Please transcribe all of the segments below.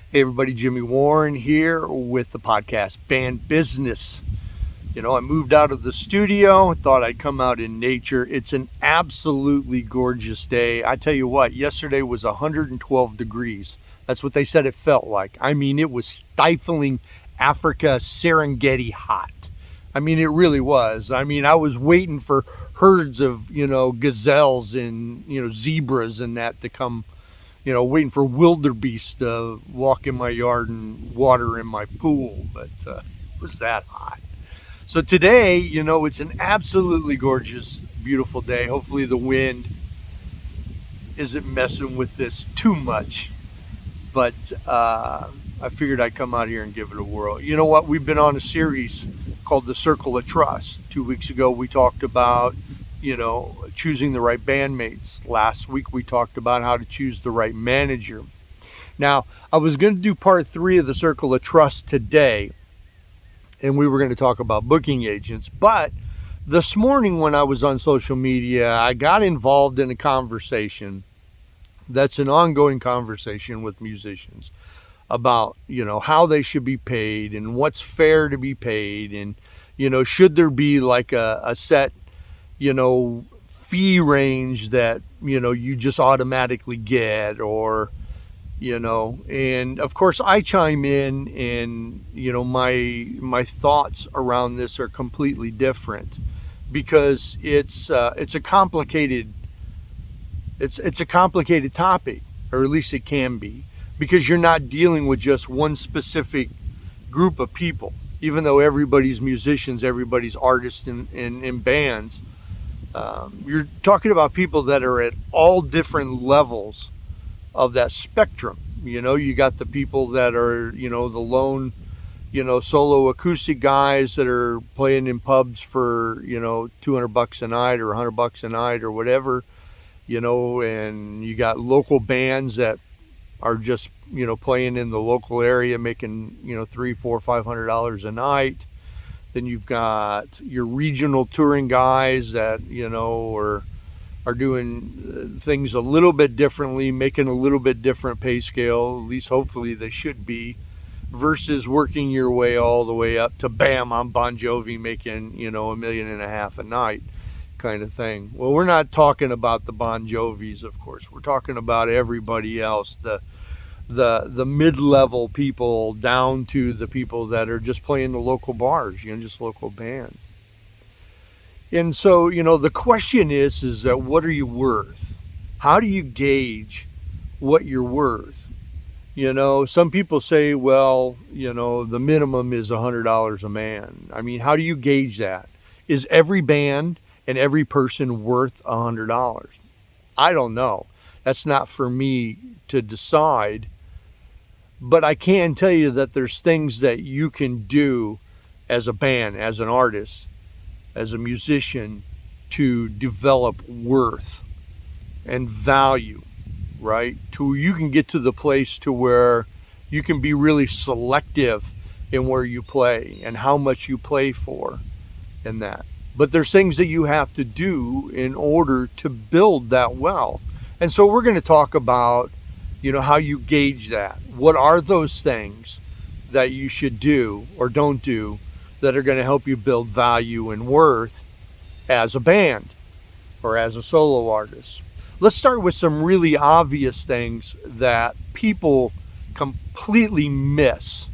Hey everybody, Jimmy Warren here with the podcast Band Business. I moved out of the studio, thought I'd come out in nature. It's an absolutely gorgeous day. I tell you what, yesterday was 112 degrees. That's what they said it felt like. I mean, it was stifling Africa Serengeti hot. I mean, it really was. I mean, I was waiting for herds of, gazelles and, zebras and that to come, waiting for wildebeest to walk in my yard and water in my pool, but it was that hot. So today, it's an absolutely gorgeous, beautiful day. Hopefully the wind isn't messing with this too much, but I figured I'd come out here and give it a whirl. You know what? We've been on a series called The Circle of Trust. 2 weeks ago, we talked about choosing the right bandmates. Last week we talked about how to choose the right manager. Now, I was going to do part 3 of the Circle of Trust today, and we were going to talk about booking agents. But this morning when I was on social media, I got involved in a conversation that's an ongoing conversation with musicians about, how they should be paid and what's fair to be paid, and, should there be like a set fee range that you just automatically get, or and of course I chime in, and my thoughts around this are completely different, because it's a complicated topic, or at least it can be, because you're not dealing with just one specific group of people. Even though everybody's musicians, everybody's artists in bands, you're talking about people that are at all different levels of that spectrum. You got the people that are, the lone, solo acoustic guys that are playing in pubs for, $200 a night or $100 a night or whatever, and you got local bands that are just, playing in the local area, making, $300, $400, $500 a night. Then you've got your regional touring guys that, are doing things a little bit differently, making a little bit different pay scale, at least hopefully they should be, versus working your way all the way up to bam, I'm Bon Jovi making, $1.5 million a night kind of thing. Well, we're not talking about the Bon Jovis, of course. We're talking about everybody else, the mid-level people down to the people that are just playing the local bars, just local bands. And so, the question is that what are you worth? How do you gauge what you're worth? Some people say, well, the minimum is $100 a man. I mean, how do you gauge that? Is every band and every person worth $100? I don't know. That's not for me to decide. But I can tell you that there's things that you can do as a band, as an artist, as a musician, to develop worth and value, right? You can get to the place to where you can be really selective in where you play and how much you play for and that. But there's things that you have to do in order to build that wealth. And so we're going to talk about how you gauge that. What are those things that you should do or don't do that are going to help you build value and worth as a band or as a solo artist? Let's start with some really obvious things that people completely miss,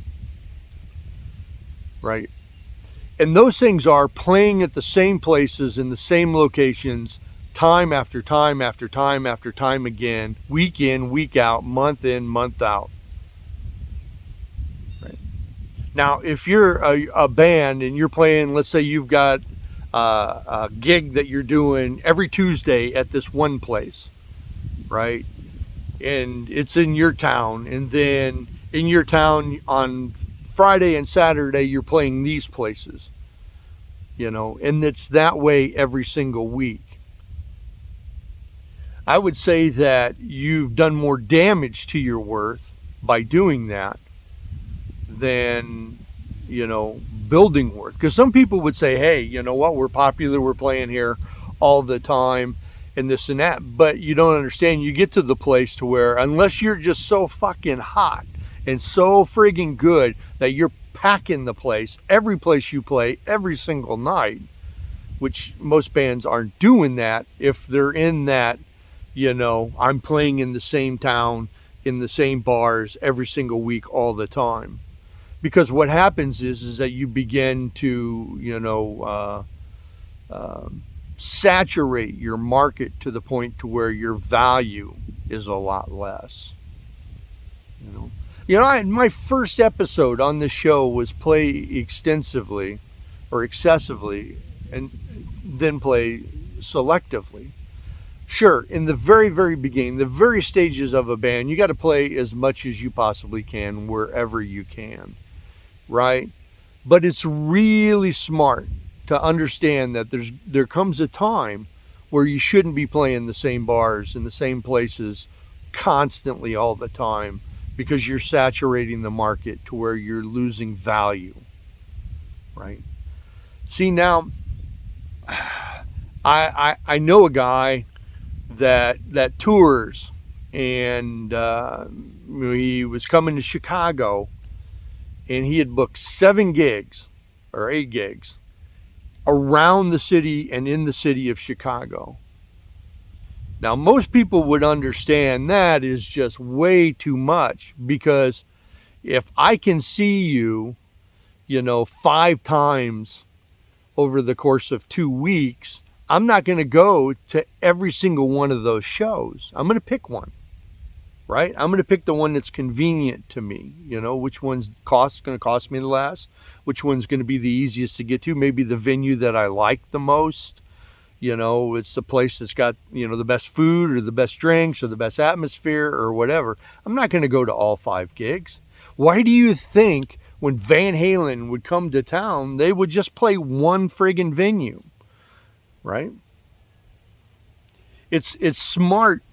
right? And those things are playing at the same places in the same locations time after time after time after time again, week in, week out, month in, month out. Right. Now, if you're a band and you're playing, let's say you've got a gig that you're doing every Tuesday at this one place, right? And it's in your town, and then in your town on Friday and Saturday you're playing these places, and it's that way every single week. I would say that you've done more damage to your worth by doing that than, building worth. Because some people would say, hey, you know what, we're popular, we're playing here all the time and this and that. But you don't understand, you get to the place to where unless you're just so fucking hot and so friggin' good that you're packing the place, every place you play, every single night, which most bands aren't doing that if they're in that, I'm playing in the same town, in the same bars every single week all the time. Because what happens is that you begin to, saturate your market to the point to where your value is a lot less. My first episode on the show was play extensively or excessively and then play selectively. Sure, in the very, very beginning, the very stages of a band, you got to play as much as you possibly can wherever you can, right? But it's really smart to understand that there comes a time where you shouldn't be playing the same bars in the same places constantly all the time, because you're saturating the market to where you're losing value, right? See, now, I know a guy that tours, and he was coming to Chicago, and he had booked 7 gigs or 8 gigs around the city and in the city of Chicago. Now, most people would understand that is just way too much, because if I can see you, 5 times over the course of 2 weeks, I'm not going to go to every single one of those shows. I'm going to pick one, right? I'm going to pick the one that's convenient to me, which one's going to cost me the less, which one's going to be the easiest to get to, maybe the venue that I like the most. It's the place that's got, the best food or the best drinks or the best atmosphere or whatever. I'm not going to go to all 5 gigs. Why do you think when Van Halen would come to town, they would just play one friggin' venue, right? It's smart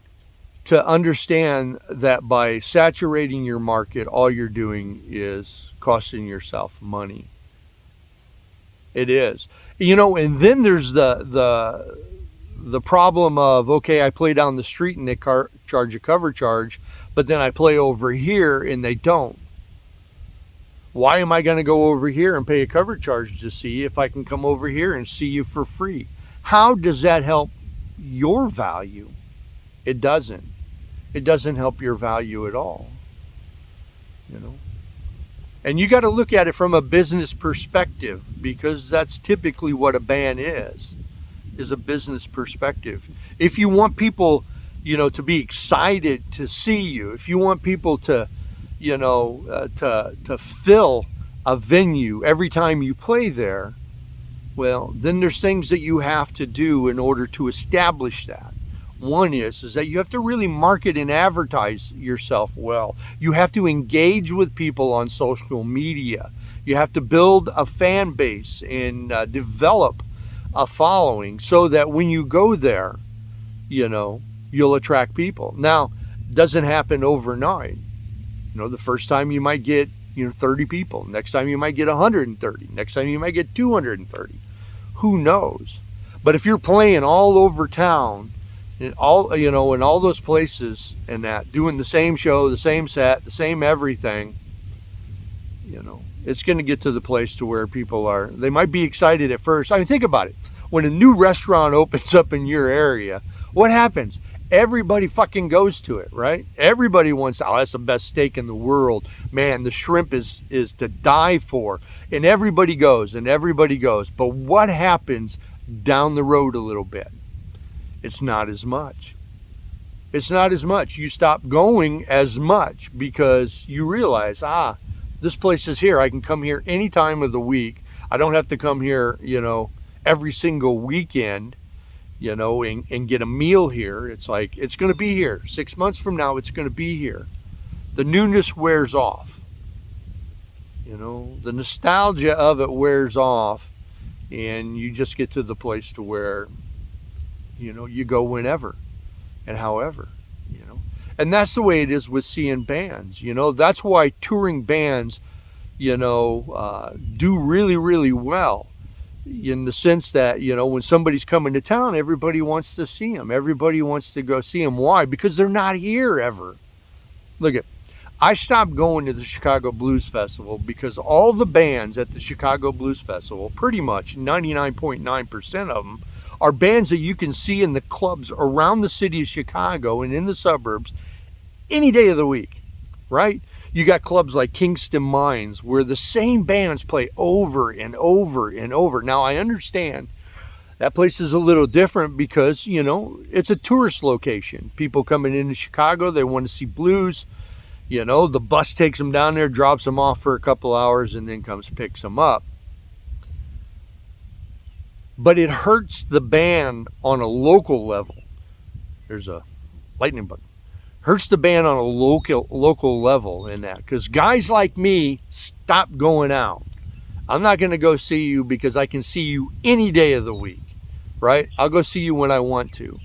to understand that by saturating your market, all you're doing is costing yourself money. It is. And then there's the problem of, okay, I play down the street and they charge a cover charge, but then I play over here and they don't. Why am I going to go over here and pay a cover charge to see if I can come over here and see you for free? How does that help your value? It doesn't. It doesn't help your value at all. And you got to look at it from a business perspective, because that's typically what a band is a business perspective. If you want people, to be excited to see you, if you want people to, to fill a venue every time you play there, well, then there's things that you have to do in order to establish that. One is that you have to really market and advertise yourself well. You have to engage with people on social media. You have to build a fan base and develop a following so that when you go there, you'll attract people. Now, it doesn't happen overnight. The first time you might get 30 people. Next time you might get 130. Next time you might get 230. Who knows? But if you're playing all over town, in all those places and that, doing the same show, the same set, the same everything, it's going to get to the place to where people they might be excited at first. I mean, think about it. When a new restaurant opens up in your area, what happens? Everybody fucking goes to it, right? Everybody wants, that's the best steak in the world. Man, the shrimp is to die for. And everybody goes. But what happens down the road a little bit? It's not as much. You stop going as much because you realize, this place is here. I can come here any time of the week. I don't have to come here, every single weekend, and get a meal here. It's like, it's going to be here. 6 months from now, it's going to be here. The newness wears off. The nostalgia of it wears off, and you just get to the place to where you go whenever and however, and that's the way it is with seeing bands. That's why touring bands, do really, really well, in the sense that, when somebody's coming to town, everybody wants to see them. Everybody wants to go see them. Why? Because they're not here ever. Look at, I stopped going to the Chicago Blues Festival because all the bands at the Chicago Blues Festival, pretty much 99.9% of them, are bands that you can see in the clubs around the city of Chicago and in the suburbs any day of the week, right? You got clubs like Kingston Mines where the same bands play over and over and over. Now, I understand that place is a little different because, you know, it's a tourist location. People coming into Chicago, they want to see blues. You know, the bus takes them down there, drops them off for a couple hours, and then comes picks them up. But it hurts the band on a local level. There's a lightning bug. Hurts the band on a local level in that, because guys like me stop going out. I'm not going to go see you because I can see you any day of the week, right? I'll go see you when I want to.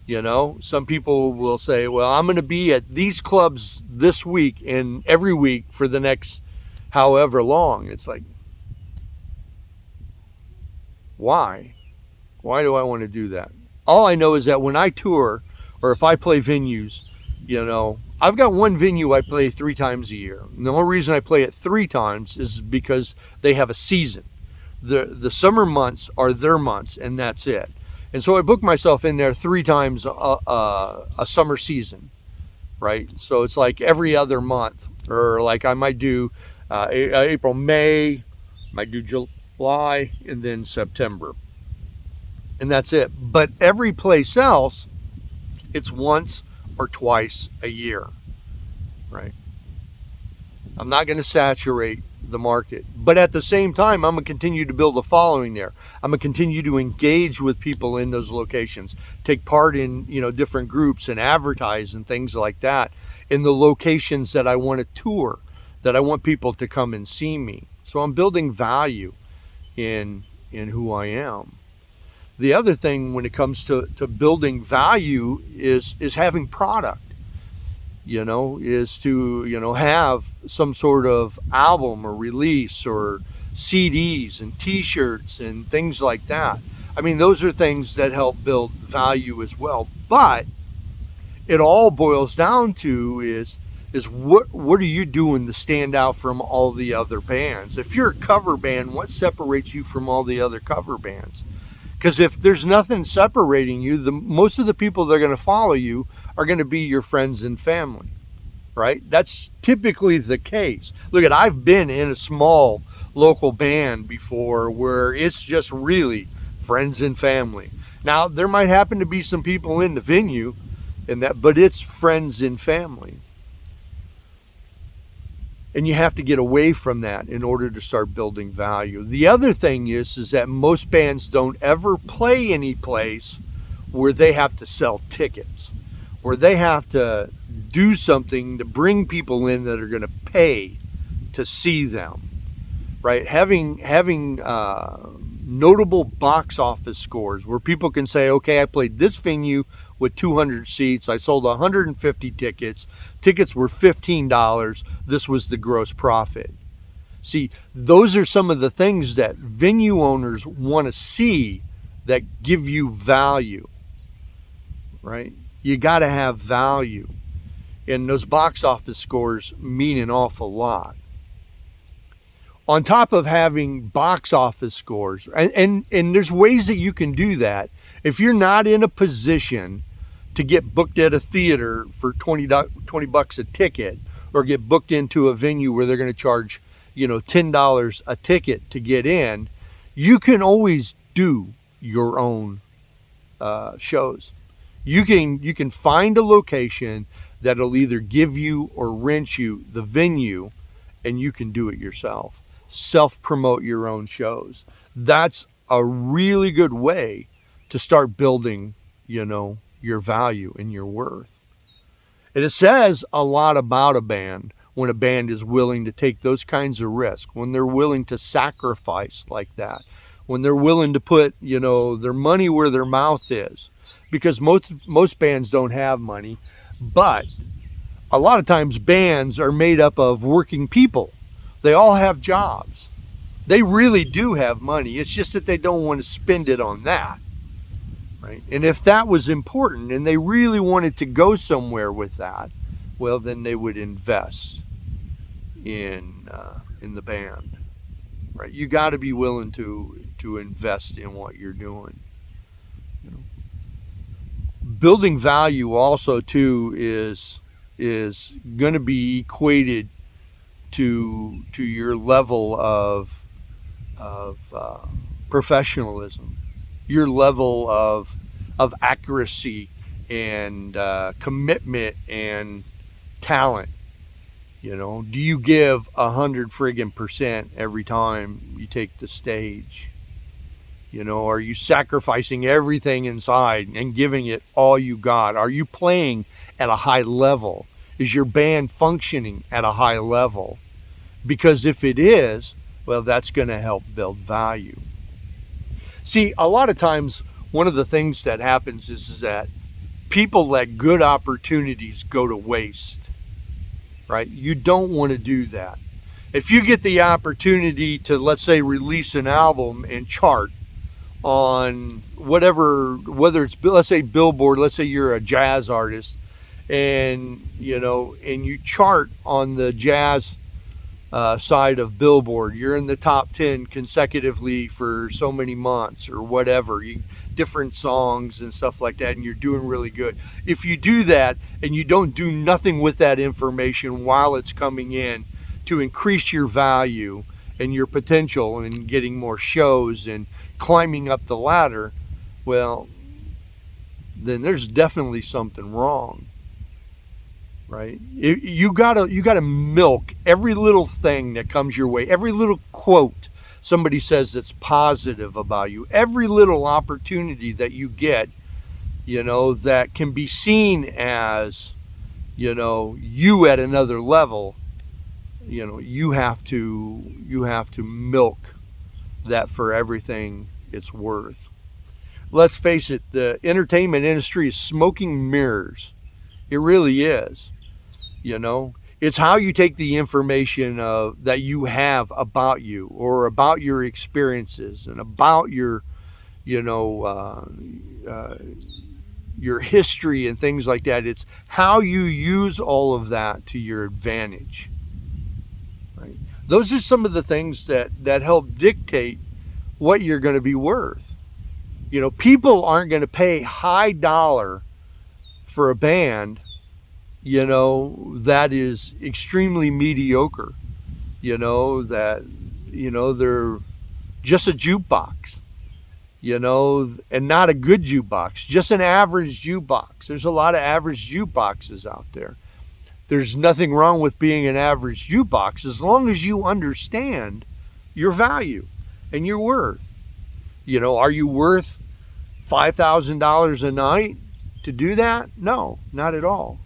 You know, some people will say, well, I'm going to be at these clubs this week and every week for the next however long. It's like, why? Why do I want to do that? All I know is that when I tour or if I play venues, you know, I've got one venue I play 3 times a year. And the only reason I play it 3 times is because they have a season. The summer months are their months, and that's it. And so I book myself in there 3 times a summer season, right? So it's like every other month, or like I might do April, May, might do July, and then September. And that's it. But every place else, it's once or twice a year, right? I'm not going to saturate the market, but at the same time, I'm going to continue to build a following there. I'm going to continue to engage with people in those locations, take part in, you know, different groups and advertise and things like that in the locations that I want to tour, that I want people to come and see me. So I'm building value in who I am. The other thing when it comes to building value is having product, you know, is to, you know, have some sort of album or release or CDs and t-shirts and things like that. I mean, those are things that help build value as well. But it all boils down to is what are you doing to stand out from all the other bands? If you're a cover band, what separates you from all the other cover bands? Because if there's nothing separating you, most of the people that are going to follow you are going to be your friends and family, right? That's typically the case. Look, I've been in a small local band before where it's just really friends and family. Now, there might happen to be some people in the venue, but it's friends and family. And you have to get away from that in order to start building value. The other thing is that most bands don't ever play any place where they have to sell tickets, where they have to do something to bring people in that are going to pay to see them, right? Having notable box office scores where people can say, okay, I played this venue with 200 seats. I sold 150 tickets. Tickets were $15. This was the gross profit. See, those are some of the things that venue owners want to see that give you value, right? You got to have value. And those box office scores mean an awful lot. On top of having box office scores, and there's ways that you can do that. If you're not in a position to get booked at a theater for $20 a ticket, or get booked into a venue where they're going to charge, you know, $10 a ticket to get in, you can always do your own shows. You can find a location that'll either give you or rent you the venue, and you can do it yourself. Self-promote your own shows. That's a really good way to start building, you know, your value and your worth. And it says a lot about a band when a band is willing to take those kinds of risks, when they're willing to sacrifice like that, when they're willing to put, you know, their money where their mouth is. Because most bands don't have money, but a lot of times bands are made up of working people. They all have jobs. They really do have money. It's just that they don't want to spend it on that, right? And if that was important and they really wanted to go somewhere with that, well, then they would invest in the band, right? You got to be willing to invest in what you're doing. You know, building value also too is going to be equated to your level of professionalism, your level of accuracy and commitment and talent. You know, do you give 100% every time you take the stage? You know, are you sacrificing everything inside and giving it all you got? Are you playing at a high level? Is your band functioning at a high level? Because if it is, well, that's going to help build value. See, a lot of times, one of the things that happens is that people let good opportunities go to waste, right? You don't want to do that. If you get the opportunity to, let's say, release an album and chart on whatever, whether it's, let's say, Billboard, let's say you're a jazz artist, and you chart on the jazz side of Billboard, you're in the top 10 consecutively for so many months or whatever, different songs and stuff like that, and you're doing really good. If you do that and you don't do nothing with that information while it's coming in to increase your value and your potential and getting more shows and climbing up the ladder, well, then there's definitely something wrong. Right? You gotta milk every little thing that comes your way, every little quote somebody says that's positive about you, every little opportunity that you get, that can be seen as, you at another level. You have to milk that for everything it's worth. Let's face it, the entertainment industry is smoking mirrors. It really is. It's how you take the information that you have about you or about your experiences and about your history and things like that. It's how you use all of that to your advantage. Right? Those are some of the things that help dictate what you're going to be worth. People aren't going to pay high dollar for a band that is extremely mediocre, that, they're just a jukebox, and not a good jukebox, just an average jukebox. There's a lot of average jukeboxes out there. There's nothing wrong with being an average jukebox as long as you understand your value and your worth. Are you worth $5,000 a night to do that? No, not at all.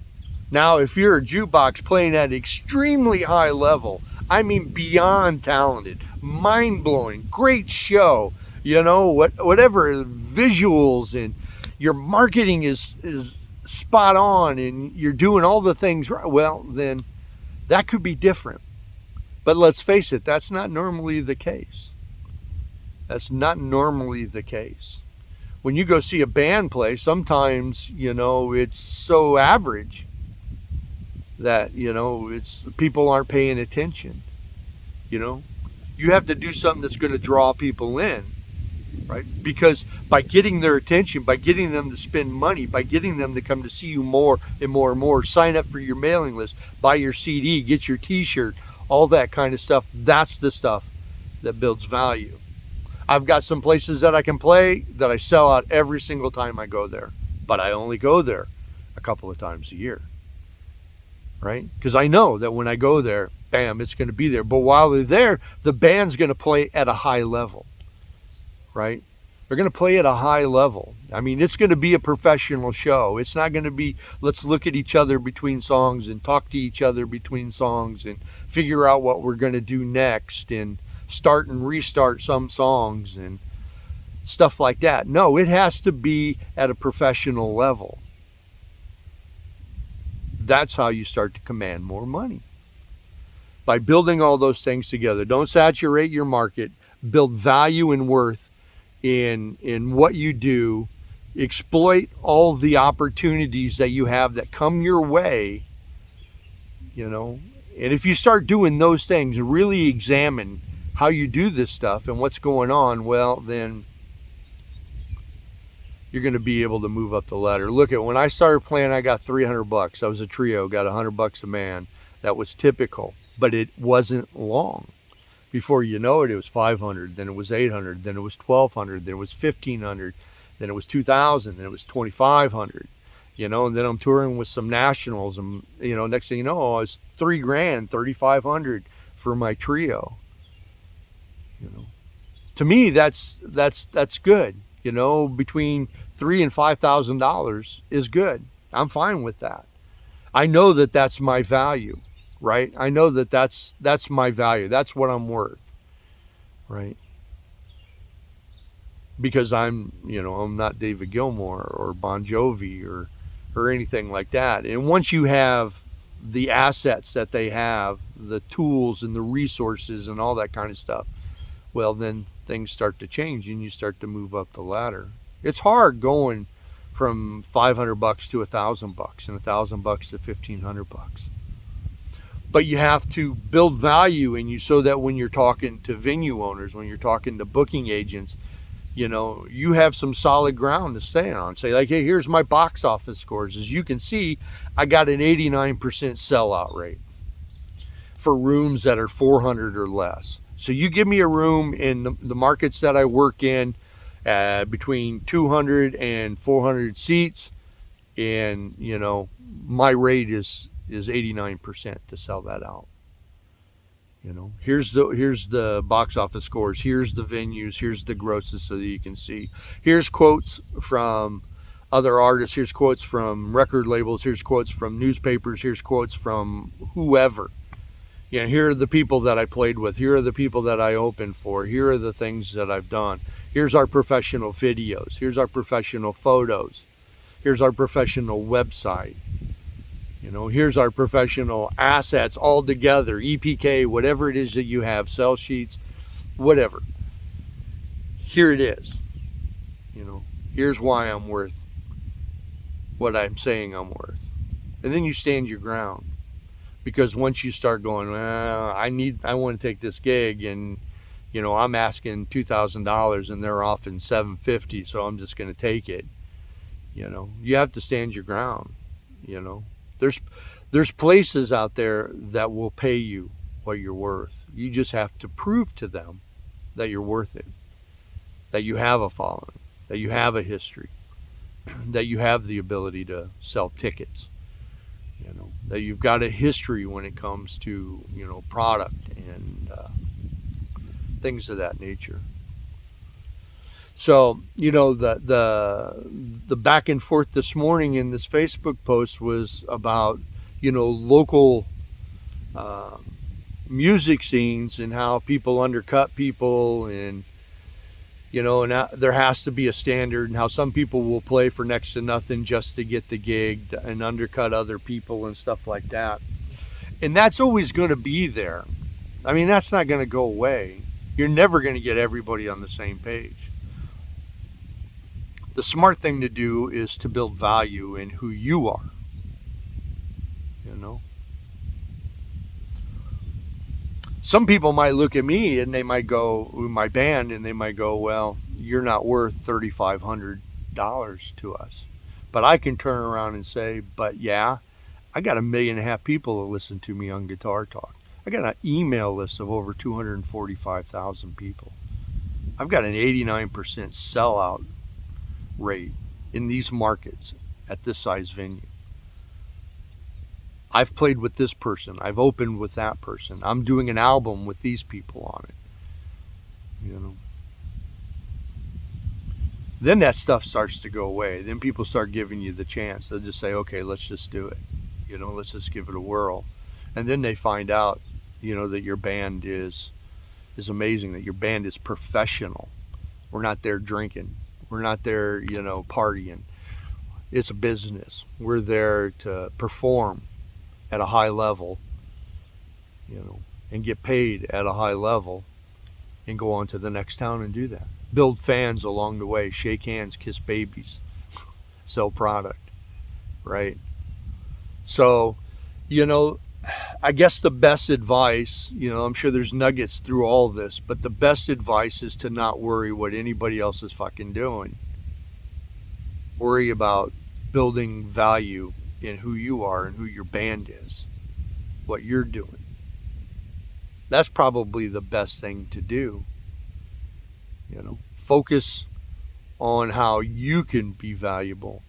Now, if you're a jukebox playing at an extremely high level, I mean beyond talented, mind-blowing, great show, whatever visuals and your marketing is spot on and you're doing all the things right, well, then that could be different. But let's face it, that's not normally the case. That's not normally the case. When you go see a band play, sometimes, it's so average that, it's people aren't paying attention. You have to do something that's going to draw people in, right? Because by getting their attention, by getting them to spend money, by getting them to come to see you more and more and more, sign up for your mailing list, buy your CD, get your t-shirt, all that kind of stuff, that's the stuff that builds value. I've got some places that I can play that I sell out every single time I go there, but I only go there a couple of times a year. Right? Because I know that when I go there, bam, it's going to be there. But while they're there, the band's going to play at a high level, right? They're going to play at a high level. I mean, it's going to be a professional show. It's not going to be, let's look at each other between songs and talk to each other between songs and figure out what we're going to do next and start and restart some songs and stuff like that. No, it has to be at a professional level. That's how you start to command more money. By building all those things together. Don't saturate your market. Build value and worth in what you do. Exploit all the opportunities that you have that come your way you know. And if you start doing those things and really examine how you do this stuff and what's going on, well, then you're going to be able to move up the ladder. Look at when I started playing, I got $300. I was a trio, got $100 a man. That was typical, but it wasn't long. Before you know it, it was 500, then it was 800, then it was 1,200, then it was 1,500, then it was 2,000, then it was 2,500. You know, and then I'm touring with some nationals, and you know, next thing you know, it's $3,000, 3,500 for my trio. You know, to me, that's good. You know, between $3,000 and $5,000 is good. I'm fine with that. I know that that's my value, right? I know that that's my value. That's what I'm worth, right? Because I'm not David Gilmour or Bon Jovi or anything like that. And once you have the assets that they have, the tools and the resources and all that kind of stuff, well, then things start to change and you start to move up the ladder. It's hard going from $500 to $1,000 and $1,000 to $1,500. But you have to build value in you so that when you're talking to venue owners, when you're talking to booking agents, you know, you have some solid ground to stay on. Say like, hey, here's my box office scores. As you can see, I got an 89% sellout rate for rooms that are 400 or less. So you give me a room in the markets that I work in, between 200 and 400 seats, and you know, my rate is 89% to sell that out. You know, here's the box office scores, here's the venues, here's the grosses so that you can see. Here's quotes from other artists, here's quotes from record labels, here's quotes from newspapers, here's quotes from whoever. You know, here are the people that I played with, here are the people that I opened for, here are the things that I've done. Here's our professional videos, here's our professional photos, here's our professional website. You know, here's our professional assets all together, EPK, whatever it is that you have, sell sheets, whatever. Here it is. You know, here's why I'm worth what I'm saying I'm worth. And then you stand your ground. Because once you start going, well, I want to take this gig, and you know, I'm asking $2,000 and they're offering $750, so I'm just going to take it. You know, you have to stand your ground. You know, there's places out there that will pay you what you're worth. You just have to prove to them that you're worth it, that you have a following, that you have a history, that you have the ability to sell tickets. You know, that you've got a history when it comes to, you know, product and things of that nature. So, you know, the back and forth this morning in this Facebook post was about, you know, local music scenes and how people undercut people, and you know, and there has to be a standard, and how some people will play for next to nothing just to get the gig and undercut other people and stuff like that. And that's always going to be there. I mean, that's not going to go away. You're never going to get everybody on the same page. The smart thing to do is to build value in who you are. You know? Some people might look at me and they might go, my band, and they might go, well, you're not worth $3,500 to us. But I can turn around and say, but yeah, I got 1.5 million people that listen to me on Guitar Talk. I got an email list of over 245,000 people. I've got an 89% sellout rate in these markets at this size venue. I've played with this person. I've opened with that person. I'm doing an album with these people on it. You know. Then that stuff starts to go away. Then people start giving you the chance. They'll just say, okay, let's just do it. You know, let's just give it a whirl. And then they find out, you know, that your band is amazing, that your band is professional. We're not there drinking. We're not there, you know, partying. It's a business. We're there to perform at a high level, you know, and get paid at a high level, and go on to the next town and do that. Build fans along the way, shake hands, kiss babies, sell product, right? So, you know, I guess the best advice, I'm sure there's nuggets through all this, but the best advice is to not worry what anybody else is fucking doing. Worry about building value in who you are and who your band is, what you're doing. That's probably the best thing to do. Focus on how you can be valuable.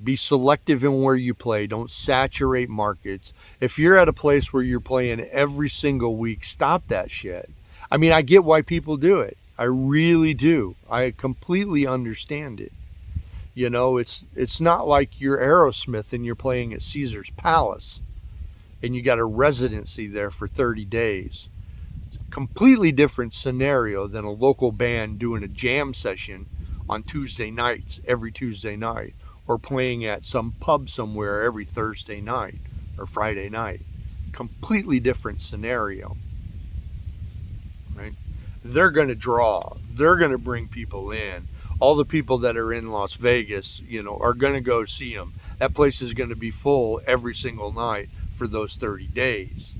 Be selective in where you play. Don't saturate markets. If you're at a place where you're playing every single week, stop that shit. I mean, I get why people do it. I really do. I completely understand it. It's not like you're Aerosmith and you're playing at Caesar's Palace and you got a residency there for 30 days. It's a completely different scenario than a local band doing a jam session on Tuesday nights, every Tuesday night, or playing at some pub somewhere every Thursday night or Friday night. Completely different scenario, right? They're going to draw. They're going to bring people in. All the people that are in Las Vegas, are going to go see them. That place is going to be full every single night for those 30 days,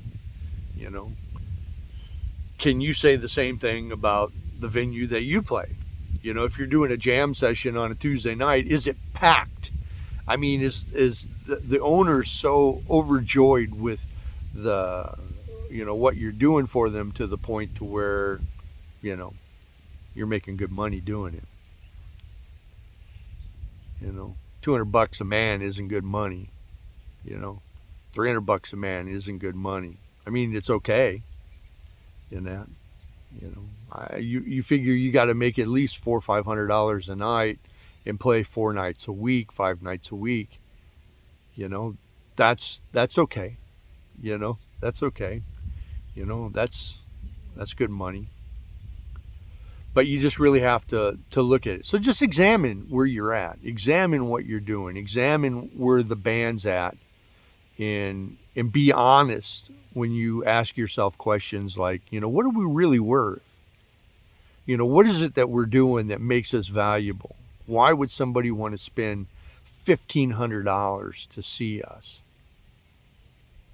Can you say the same thing about the venue that you play? If you're doing a jam session on a Tuesday night, is it packed? I mean, is the owner so overjoyed with the, what you're doing for them to the point to where, you're making good money doing it? $200 a man isn't good money. $300 a man isn't good money. I mean, it's okay in that. You figure you got to make at least $400 or $500 a night and play 4 nights a week, 5 nights a week. That's okay. That's okay. That's good money. But you just really have to look at it. So just examine where you're at. Examine what you're doing. Examine where the band's at. And be honest when you ask yourself questions like, what are we really worth? What is it that we're doing that makes us valuable? Why would somebody want to spend $1,500 to see us?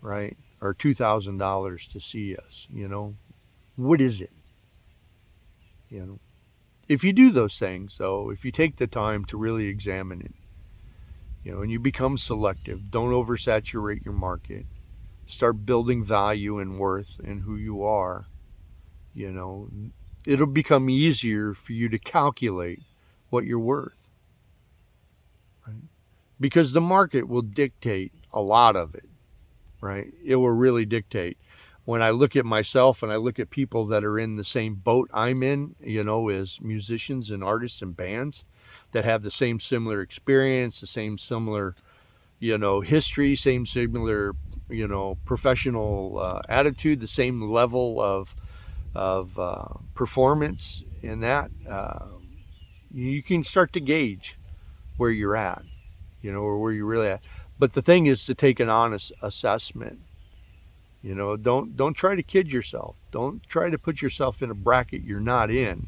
Right? Or $2,000 to see us? What is it? If you do those things, though, if you take the time to really examine it, and you become selective, don't oversaturate your market, start building value and worth in who you are, it'll become easier for you to calculate what you're worth, right? Because the market will dictate a lot of it, right? It will really dictate. When I look at myself and I look at people that are in the same boat I'm in, as musicians and artists and bands that have the same similar experience, the same similar, history, same similar, professional attitude, the same level of performance in that, you can start to gauge where you're at, or where you're really at. But the thing is to take an honest assessment. Don't try to kid yourself. Don't try to put yourself in a bracket you're not in.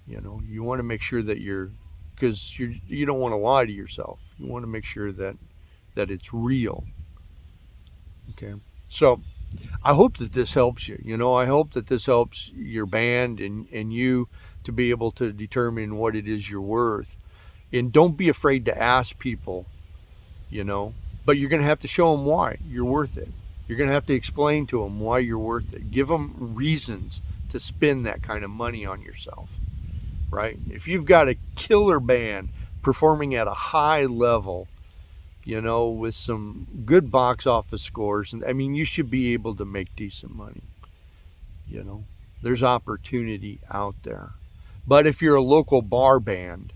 You want to make sure that because you don't want to lie to yourself. You want to make sure that it's real. Okay. So I hope that this helps you. I hope that this helps your band and you to be able to determine what it is you're worth. And don't be afraid to ask people, but you're going to have to show them why you're worth it. You're going to have to explain to them why you're worth it. Give them reasons to spend that kind of money on yourself, right? If you've got a killer band performing at a high level, with some good box office scores, and I mean, you should be able to make decent money. There's opportunity out there. But if you're a local bar band,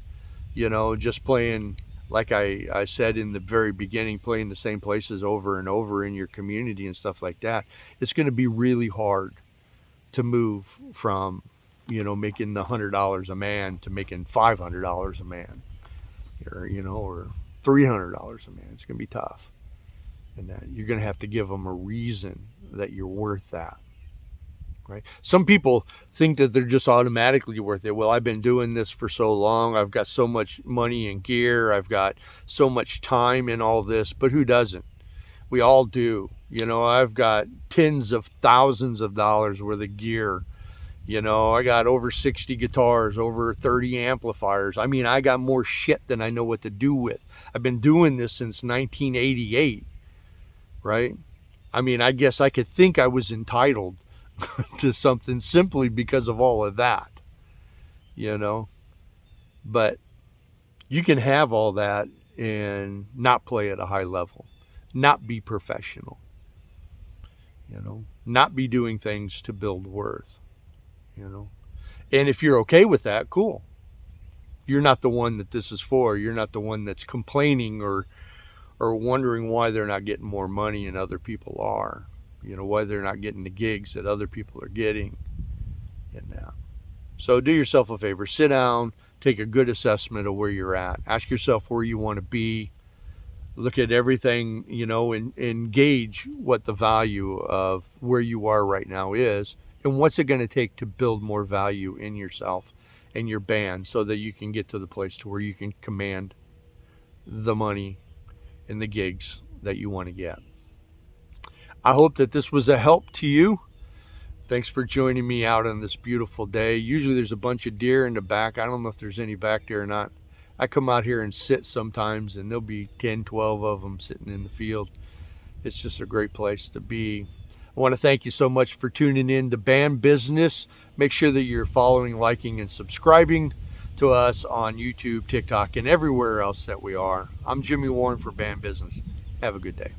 just playing, like I said in the very beginning, playing the same places over and over in your community and stuff like that, it's going to be really hard to move from, making the $100 a man to making $500 a man, or $300 a man. It's going to be tough. And that you're going to have to give them a reason that you're worth that. Right? Some people think that they're just automatically worth it. Well, I've been doing this for so long. I've got so much money and gear. I've got so much time in all this. But who doesn't? We all do. You know, I've got tens of thousands of dollars worth of gear. You know, I got over 60 guitars, over 30 amplifiers. I mean, I got more shit than I know what to do with. I've been doing this since 1988, right? I mean, I guess I could think I was entitled to something simply because of all of that, you know? But you can have all that and not play at a high level, not be professional, you know, not be doing things to build worth, you know. And if you're okay with that, cool. You're not the one that this is for. You're not the one that's complaining or wondering why they're not getting more money and other people are, you know, why they're not getting the gigs that other people are getting. And so do yourself a favor, sit down, take a good assessment of where you're at, ask yourself where you want to be, look at everything, you know, and gauge what the value of where you are right now is, and what's it going to take to build more value in yourself and your band so that you can get to the place to where you can command the money and the gigs that you want to get. I hope that this was a help to you. Thanks for joining me out on this beautiful day. Usually there's a bunch of deer in the back. I don't know if there's any back there or not. I come out here and sit sometimes, and there'll be 10, 12 of them sitting in the field. It's just a great place to be. I want to thank you so much for tuning in to Band Business. Make sure that you're following, liking, and subscribing to us on YouTube, TikTok, and everywhere else that we are. I'm Jimmy Warren for Band Business. Have a good day.